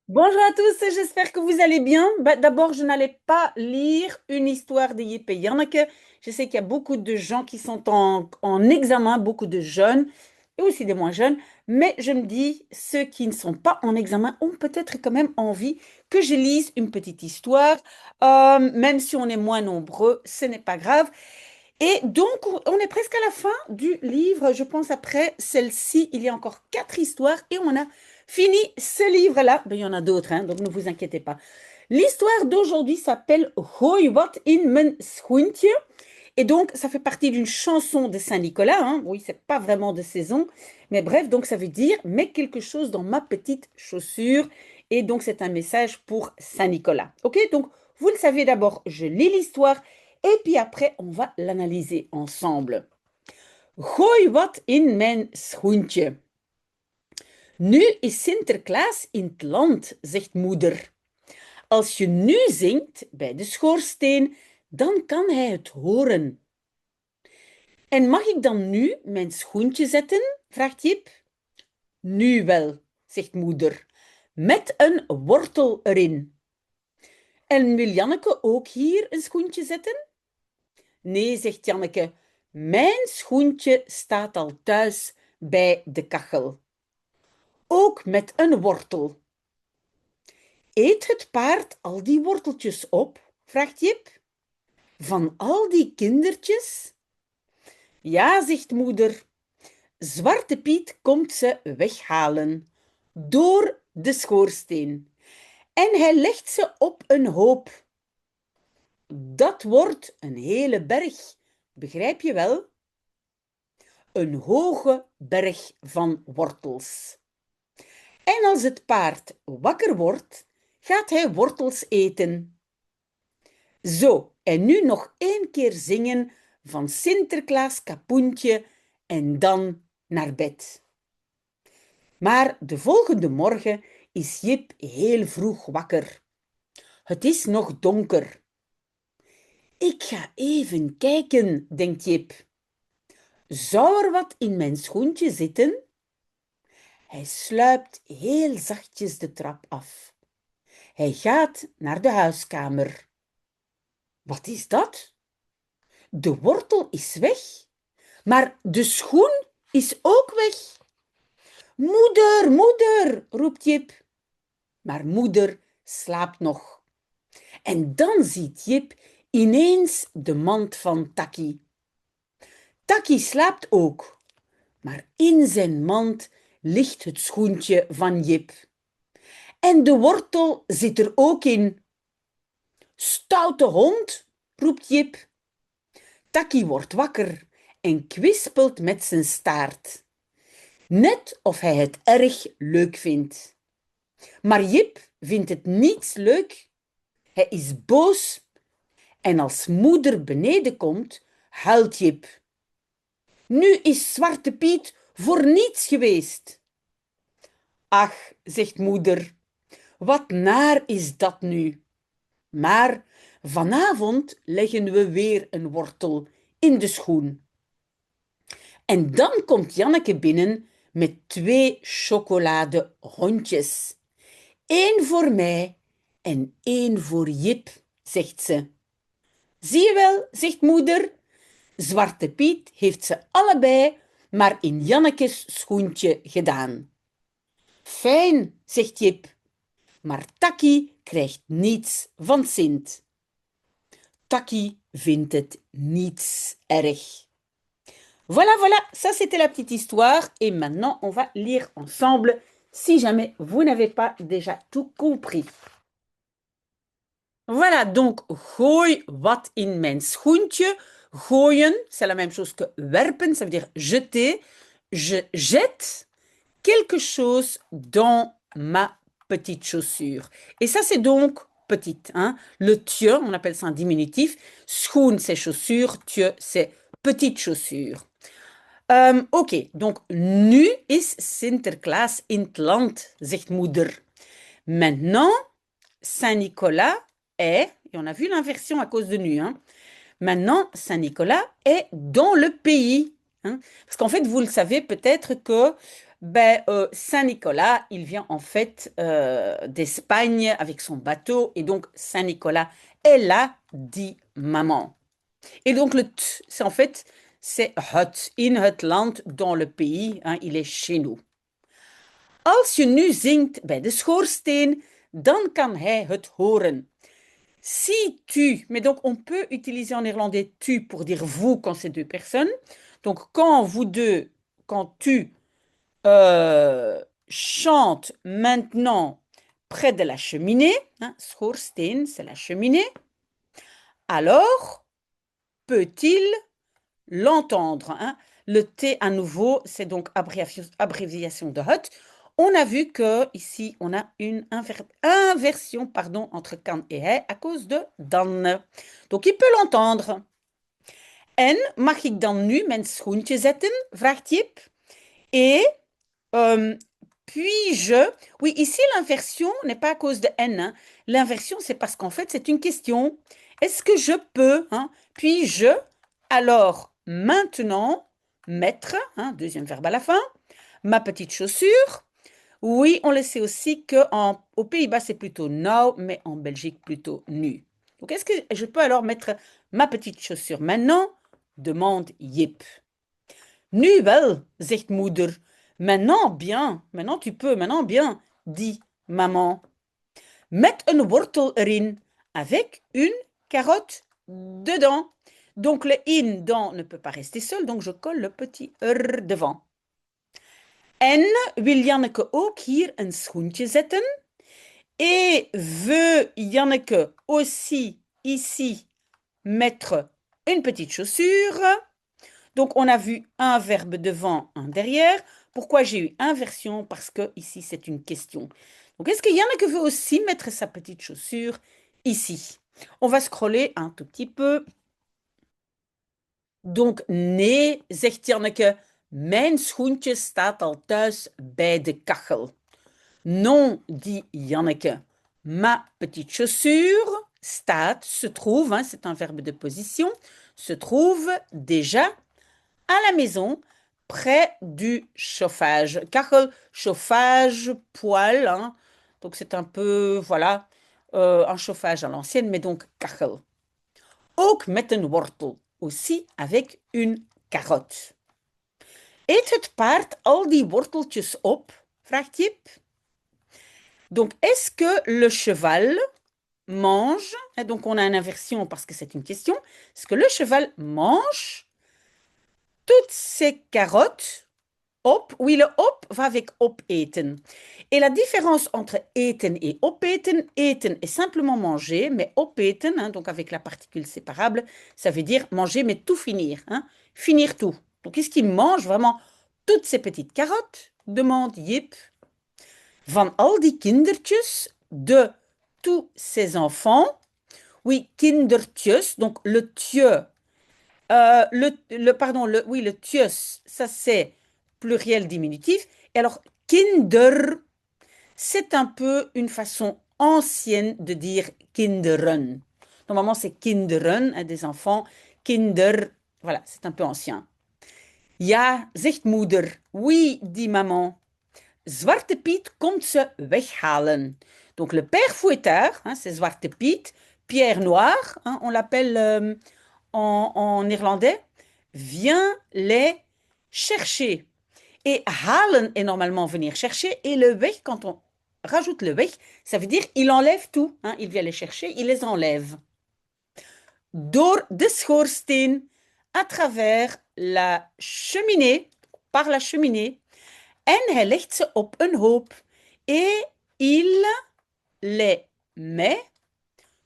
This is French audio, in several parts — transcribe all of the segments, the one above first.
Bonjour à tous, j'espère que vous allez bien. D'abord, je n'allais pas lire une histoire de Yip et Janneke. Je sais qu'il y a beaucoup de gens qui sont en examen, beaucoup de jeunes et aussi des moins jeunes, mais je me dis, ceux qui ne sont pas en examen ont peut-être quand même envie que je lise une petite histoire. Même si on est moins nombreux, ce n'est pas grave. Et donc, on est presque à la fin du livre. Je pense après celle-ci, il y a encore quatre histoires et on a fini ce livre-là. Ben, il y en a d'autres, hein, donc ne vous inquiétez pas. L'histoire d'aujourd'hui s'appelle Hoi wat in mijn schoentje. Et donc, ça fait partie d'une chanson de Saint-Nicolas. Hein. Oui, c'est pas vraiment de saison. Mais bref, donc ça veut dire mets quelque chose dans ma petite chaussure. Et donc, c'est un message pour Saint-Nicolas. OK? Donc, vous le savez d'abord, je lis l'histoire et puis après, on va l'analyser ensemble. Gooi wat in mijn schoentje. Nu is Sinterklaas in het land, zegt moeder. Als je nu zingt bij de schoorsteen, dan kan hij het horen. En mag ik dan nu mijn schoentje zetten? Vraagt Jip. Nu wel, zegt moeder, met een wortel erin. En wil Janneke ook hier een schoentje zetten? Nee, zegt Janneke, mijn schoentje staat al thuis bij de kachel. Ook met een wortel. Eet het paard al die worteltjes op? Vraagt Jip. Van al die kindertjes? Ja, zegt moeder. Zwarte Piet komt ze weghalen. Door de schoorsteen. En hij legt ze op een hoop. Dat wordt een hele berg. Begrijp je wel? Een hoge berg van wortels. En als het paard wakker wordt, gaat hij wortels eten. Zo, en nu nog één keer zingen van Sinterklaas Kapoentje en dan naar bed. Maar de volgende morgen is Jip heel vroeg wakker. Het is nog donker. Ik ga even kijken, denkt Jip. Zou er wat in mijn schoentje zitten? Hij sluipt heel zachtjes de trap af. Hij gaat naar de huiskamer. Wat is dat? De wortel is weg, maar de schoen is ook weg. Moeder, moeder, roept Jip. Maar moeder slaapt nog. En dan ziet Jip ineens de mand van Takkie. Takkie slaapt ook, maar in zijn mand ligt het schoentje van Jip. En de wortel zit er ook in. Stoute hond, roept Jip. Takkie wordt wakker en kwispelt met zijn staart. Net of hij het erg leuk vindt. Maar Jip vindt het niets leuk. Hij is boos en als moeder beneden komt, huilt Jip. Nu is Zwarte Piet voor niets geweest. Ach, zegt moeder, wat naar is dat nu? Maar vanavond leggen we weer een wortel in de schoen. En dan komt Janneke binnen met 2 chocoladehondjes. 1 voor mij en 1 voor Jip, zegt ze. Zie je wel, zegt moeder. Zwarte Piet heeft ze allebei maar in Jannekes schoentje gedaan. Fijn, zegt Jip, maar Takkie krijgt niets van Sint. Takkie vindt het niets erg. Voilà, voilà, ça c'était la petite histoire et maintenant on va lire ensemble si jamais vous n'avez pas déjà tout compris. Voilà, donc gooi wat in mijn schoentje. Gooien, c'est la même chose que werpen, ça veut dire jeter. Je jette quelque chose dans ma petite chaussure. Et ça, c'est donc petite. Hein? Le tje, on appelle ça un diminutif. Schoen, c'est chaussure. Tje, c'est petite chaussure. Oké, donc nu is Sinterklaas in het land, zegt moeder. Maintenant, Saint-Nicolas est, et on a vu l'inversion à cause de nu, hein. Maintenant, Saint-Nicolas est dans le pays. Hein. Parce qu'en fait, vous le savez peut-être que Saint-Nicolas, il vient en fait d'Espagne avec son bateau. Et donc, Saint-Nicolas est là, dit maman. Et donc, le t, c'est en fait, c'est het, in het land, dans le pays. Hein, il est chez nous. Als je nu zingt bij de schoorsteen, dan kan hij het horen. Si tu, mais donc on peut utiliser en néerlandais tu pour dire vous quand c'est deux personnes. Donc quand vous deux, quand tu chantes maintenant près de la cheminée, hein, schoorsteen, c'est la cheminée, alors peut-il l'entendre, hein. Le T à nouveau, c'est donc abréviation de hot. On a vu que ici, on a une inversion pardon, entre kan et hij à cause de dan. Donc, il peut l'entendre. En mag ik dan nu mijn schoentje zetten? Vraagt Jip. Et puis-je... Oui, ici, l'inversion n'est pas à cause de N, hein. L'inversion, c'est parce qu'en fait, c'est une question. Est-ce que je peux, hein? Puis-je, alors, maintenant, mettre, hein, deuxième verbe à la fin, ma petite chaussure? Oui, on le sait aussi qu'aux Pays-Bas, c'est plutôt nou, mais en Belgique, plutôt nu. Donc, est-ce que je peux alors mettre ma petite chaussure maintenant? Demande Jip. Nu wel, zegt moeder. Maintenant bien, maintenant tu peux, maintenant bien, dit maman. Met een wortel erin, avec une carotte dedans. Donc le in dans ne peut pas rester seul, donc je colle le petit devant. En wil Janneke ook hier een schoentje zetten? Et veut Janneke aussi ici mettre une petite chaussure? Donc, on a vu un verbe devant, un derrière. Pourquoi j'ai eu inversion? Parce que ici, c'est une question. Donc, est-ce qu'il y en a qui veut aussi mettre sa petite chaussure ici? On va scroller un tout petit peu. Donc, nee, zegt Janneke, mijn schoentje staat al thuis bij de kachel. Non, dit Janneke, ma petite chaussure staat, se trouve, hein, c'est un verbe de position, se trouve déjà à la maison, près du chauffage. Kachel, chauffage, poêle. Hein. Donc c'est un peu, voilà, un chauffage à l'ancienne, mais donc kachel. Ook met een wortel, aussi avec une carotte. Eet het paard al die worteltjes op? Vraagt Jip. Donc, est-ce que le cheval mange? Et donc, on a une inversion parce que c'est une question. Est-ce que le cheval mange toutes ces carottes? Op, oui, le op va avec opeten. Et la différence entre eten et opeten, eten est simplement manger, mais opeten, hein, donc avec la particule séparable, ça veut dire manger, mais tout finir, hein, finir tout. Donc, est-ce qu'il mange vraiment toutes ces petites carottes? Demande Jip. Van al die kindertjes, de tous ces enfants. Oui, kindertjes, donc le tieu. Oui, le tius, ça c'est pluriel diminutif. Et alors, kinder, c'est un peu une façon ancienne de dire kinderen. Normalement, c'est kinderen, hein, des enfants. Kinder, voilà, c'est un peu ancien. Ja, zegt moeder. Oui, dit maman. Zwarte Piet komt ze weghalen. Donc le père fouettard, hein, c'est Zwarte Piet, Pierre Noir, hein, on l'appelle en néerlandais, vient les chercher. Et halen est normalement venir chercher, et le weg, quand on rajoute le weg, ça veut dire il enlève tout. Hein, il vient les chercher, il les enlève. Door de schoorsteen, à travers la cheminée, par la cheminée, en hij legt ze op een hoop. Et il les met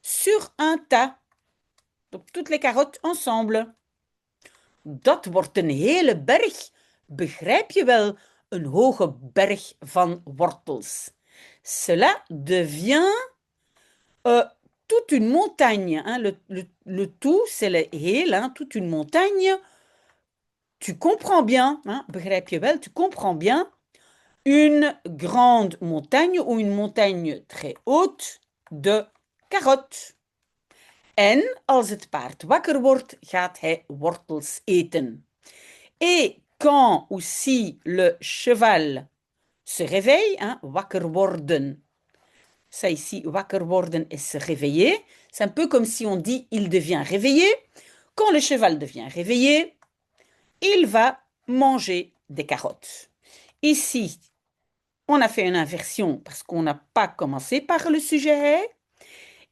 sur un tas. Donc toutes les carottes ensemble. Dat wordt een hele berg. Begrijp je wel? Een hoge berg van wortels. Cela devient toute une montagne. Hein. Le tout, c'est le heel, hein, toute une montagne. Tu comprends bien, hein, begrijp je wel, tu comprends bien. Une grande montagne ou une montagne très haute de carottes. En als het paard wakker wordt, gaat hij wortels eten. Et quand ou si le cheval se réveille, hein, wakker worden. Ça ici, wakker worden et se réveiller. C'est un peu comme si on dit il devient réveillé. Quand le cheval devient réveillé, il va manger des carottes. Ici, on a fait une inversion parce qu'on n'a pas commencé par le sujet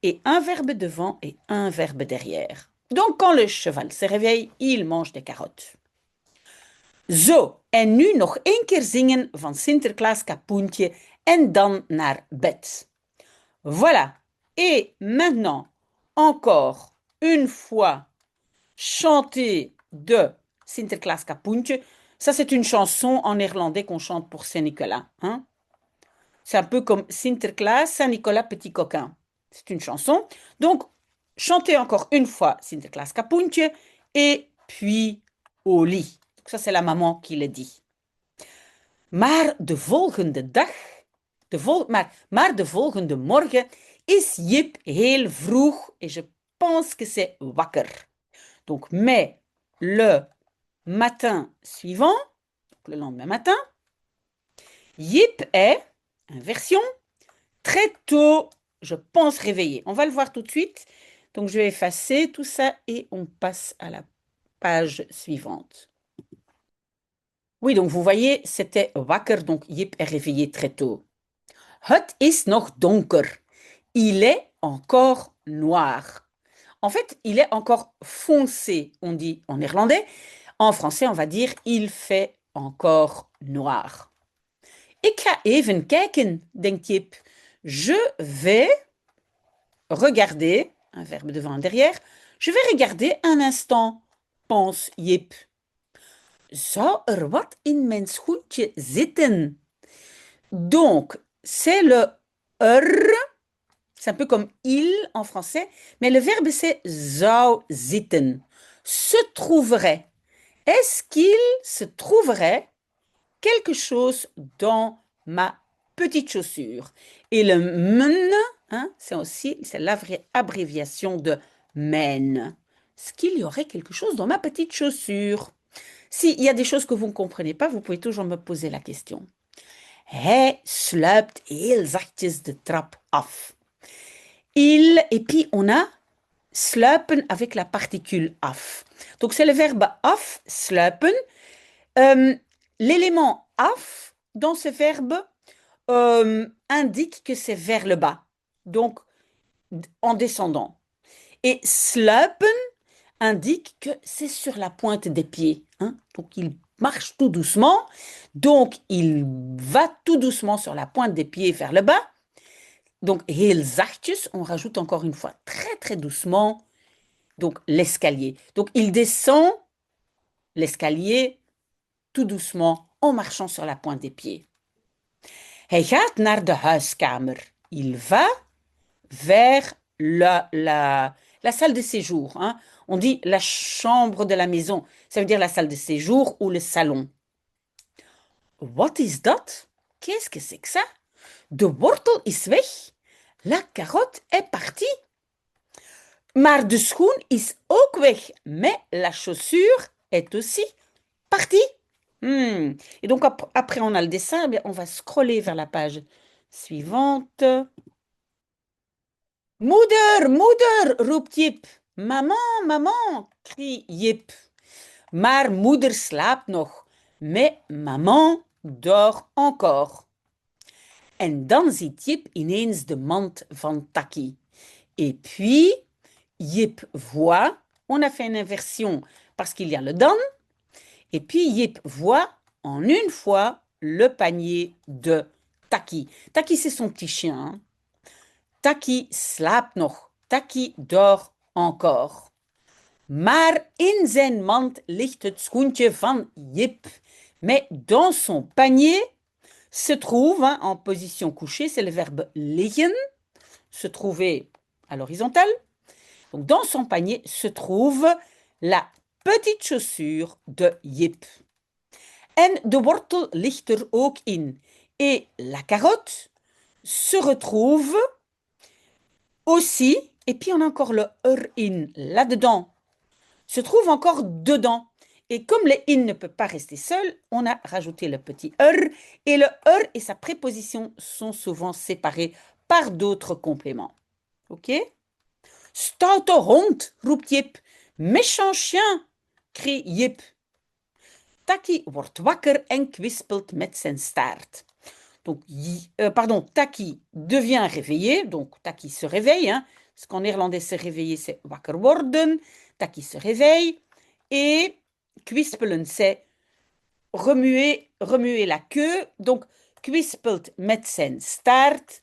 et un verbe devant et un verbe derrière. Donc, quand le cheval se réveille, il mange des carottes. Zo, en nu nog één keer zingen van Sinterklaas Kapoentje en dan naar bed. Voilà. Et maintenant, encore une fois, chanter de Sinterklaas Kapoentje. Ça, c'est une chanson en néerlandais qu'on chante pour Saint-Nicolas. Hein? C'est un peu comme Sinterklaas, Saint-Nicolas, petit coquin. C'est une chanson. Donc, chantez encore une fois Sinterklaas Kapoentje et puis au lit. Ça, c'est la maman qui le dit. Maar de volgende dag, maar de volgende morgen is Jip heel vroeg et je pense que c'est wakker. Donc, mais le matin suivant, le lendemain matin, Jip est, inversion, très tôt, je pense réveillé. On va le voir tout de suite. Donc, je vais effacer tout ça et on passe à la page suivante. Oui, donc vous voyez, c'était wakker, donc Jip est réveillé très tôt. Het is nog donker. Il est encore noir. En fait, il est encore foncé, on dit en néerlandais. En français, on va dire il fait encore noir. Ik ga even kijken, denkt Jip. Je vais regarder, un verbe devant et derrière, je vais regarder un instant, pense Jip. Zou wat in mijn schoentje zitten? Donc, c'est le er, c'est un peu comme il en français, mais le verbe c'est zou zitten, se trouverait. Est-ce qu'il se trouverait quelque chose dans ma petite chaussure? Et le men, hein, c'est l'abréviation de men. Est-ce qu'il y aurait quelque chose dans ma petite chaussure? S'il y a des choses que vous ne comprenez pas, vous pouvez toujours me poser la question. Hij sluipt heel zachtjes de trap af. Et puis on a sluipen avec la particule af. Donc c'est le verbe af, sluipen. L'élément af dans ce verbe indique que c'est vers le bas, donc en descendant. Et sluipen indique que c'est sur la pointe des pieds. Hein? Donc il marche tout doucement, donc il va tout doucement sur la pointe des pieds vers le bas. Donc heel zachtjes, on rajoute encore une fois très très doucement, donc l'escalier. Donc il descend l'escalier tout doucement en marchant sur la pointe des pieds. Hij gaat naar de huiskamer. Il va vers la salle de séjour. Hein? On dit la chambre de la maison. Ça veut dire la salle de séjour ou le salon. Wat is dat? Qu'est-ce que c'est que ça? De wortel is weg. La carotte est partie. Maar de schoen is ook weg. Mais la chaussure est aussi partie. Et donc après on a le dessin, on va scroller vers la page suivante. Moeder, moeder, roept Jip. Maman, maman, crie Jip. Maar moeder slaapt nog. Mais maman dort encore. En dan ziet Jip ineens de mand van Taki. Et puis, Jip voit, on a fait une inversion parce qu'il y a le dan, et puis Jip voit en une fois le panier de Taki. Taki, c'est son petit chien. Hein? Taki slaapt nog. Taki dort encore. Maar in zijn mand ligt het schoentje van Jip. Mais dans son panier se trouve, hein, en position couchée, c'est le verbe liggen, se trouver à l'horizontale. Donc dans son panier se trouve la petite chaussure de Jip. En de wortel ligt er ook in. Et la carotte se retrouve aussi, et puis on a encore le er in là-dedans, se trouve encore dedans. Et comme le in ne peut pas rester seul, on a rajouté le petit et le et sa préposition sont souvent séparés par d'autres compléments. Ok? Stoute hond, roept Jip. Méchant chien, crie Jip. Taki wordt wakker en kwispelt met zijn staart. Donc, Taki devient réveillé, donc Taki se réveille, hein, parce qu'en néerlandais se réveiller c'est wakker worden, Taki se réveille, et kwispelen c'est remuer la queue, donc kwispelt met zijn staart,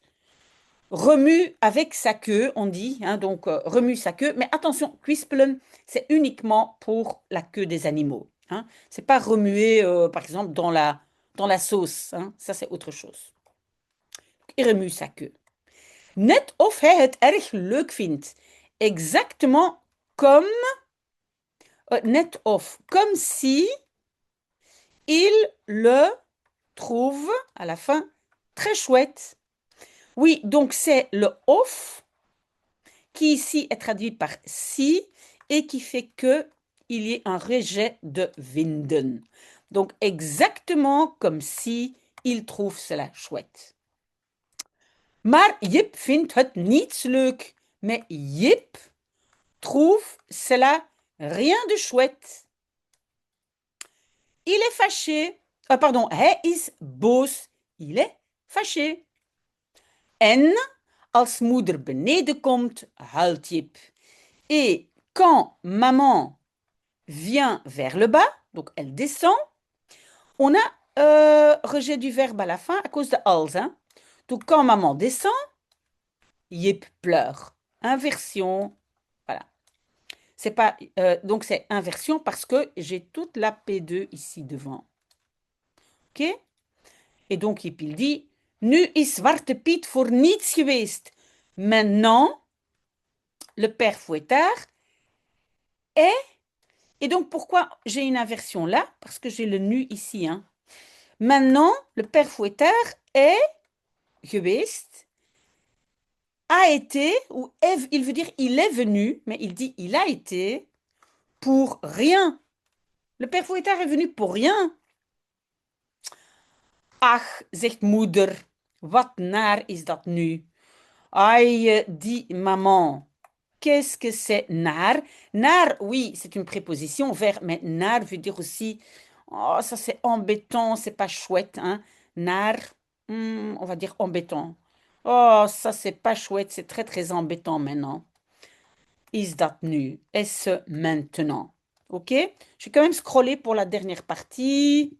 remue avec sa queue, on dit, hein, donc remue sa queue, mais attention, kwispelen c'est uniquement pour la queue des animaux, hein, c'est pas remuer par exemple dans la sauce, hein, ça c'est autre chose. Il remue sa queue. Net of hij het erg leuk vindt. Exactement comme, net of, comme si il le trouve, à la fin, très chouette. Oui, donc c'est le of qui ici est traduit par si et qui fait que il y ait un rejet de vinden. Donc exactement comme si il trouve cela chouette. Maar Jip vindt het niets leuk. Mais Jip trouve cela rien de chouette. Il est fâché. Pardon, hij is boos. Il est fâché. En als moeder beneden komt, huilt Jip. Et quand maman vient vers le bas, donc elle descend, on a rejet du verbe à la fin à cause de als. Hein. Donc quand maman descend, Jip pleure. Inversion. Voilà. C'est pas, donc c'est inversion parce que j'ai toute la P2 ici devant. Ok? Et donc Jip il dit, nu is Zwarte Piet voor niets geweest. Maintenant, le père fouettard est... Et donc pourquoi j'ai une inversion là? Parce que j'ai le nu ici. Hein. Maintenant, le père fouettard est geweest, a été, ou est, il veut dire il est venu, mais il dit il a été pour rien. Le père fouettard est venu pour rien. Ach, zegt moeder, wat naar is dat nu? Aïe, dit maman. Qu'est-ce que c'est naar? Naar, oui, c'est une préposition vers, mais naar veut dire aussi, oh, ça c'est embêtant, c'est pas chouette, hein. Naar, on va dire embêtant. Oh, ça c'est pas chouette, c'est très très embêtant maintenant. Is dat nu? Est-ce maintenant? Ok? Je vais quand même scroller pour la dernière partie.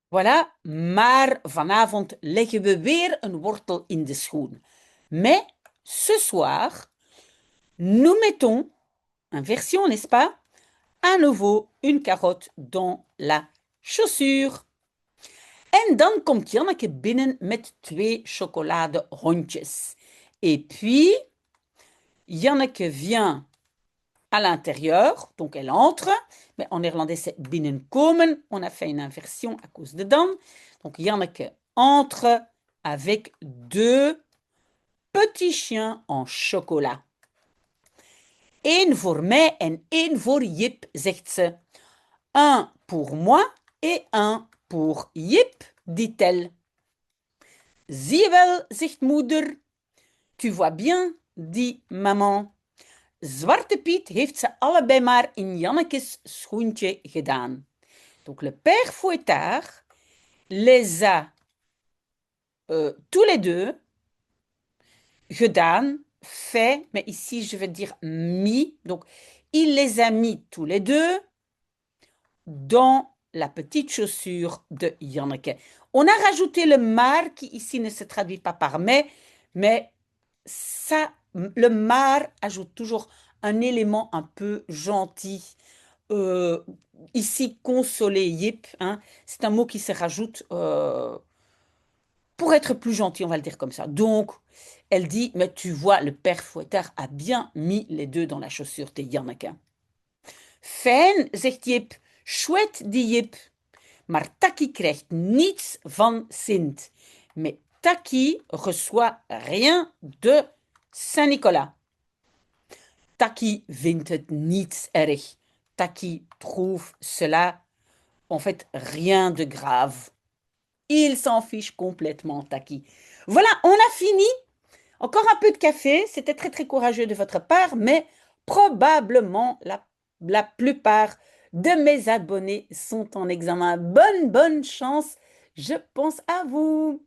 Voilà, maar vanavond leggen we weer een wortel in de schoen. Mais ce soir, nous mettons, inversion, n'est-ce pas, à nouveau une carotte dans la chaussure. En dan komt Janneke binnen met 2 chocoladehondjes. Et puis, Janneke vient à l'intérieur, donc elle entre, mais en néerlandais c'est binnenkomen, on a fait une inversion à cause de dan. Donc Janneke entre avec 2 petits chiens en chocolat. Eén voor mij en één voor Jip, zegt ze. Un pour moi et un pour Jip, dit-elle. Zie je wel, zegt moeder. Tu vois bien, dit maman. Zwarte Piet heeft ze allebei maar in Jannekes schoentje gedaan. Donc le père fouettard les a tous les deux gedaan, fait, mais ici je vais dire mis. Donc il les a mis tous les deux dans la petite chaussure de Janneke. On a rajouté le maar qui ici ne se traduit pas par mais ça, le maar ajoute toujours un élément un peu gentil. Ici, consoler, yip, hein, c'est un mot qui se rajoute pour être plus gentil, on va le dire comme ça. Donc, elle dit, mais tu vois, le père fouettard a bien mis les 2 dans la chaussure de Janneke. Fijn, zegt Jip. Chouette, dit Jip. Maar Taki krijgt niets van Sint. Mais Taki reçoit rien de Saint-Nicolas. Taki vindt het niet erg. Taki trouve cela, en fait, rien de grave. Il s'en fiche complètement, Taki. Voilà, on a fini. Encore un peu de café. C'était très, très courageux de votre part, mais probablement la plupart de mes abonnés sont en examen. Bonne chance. Je pense à vous.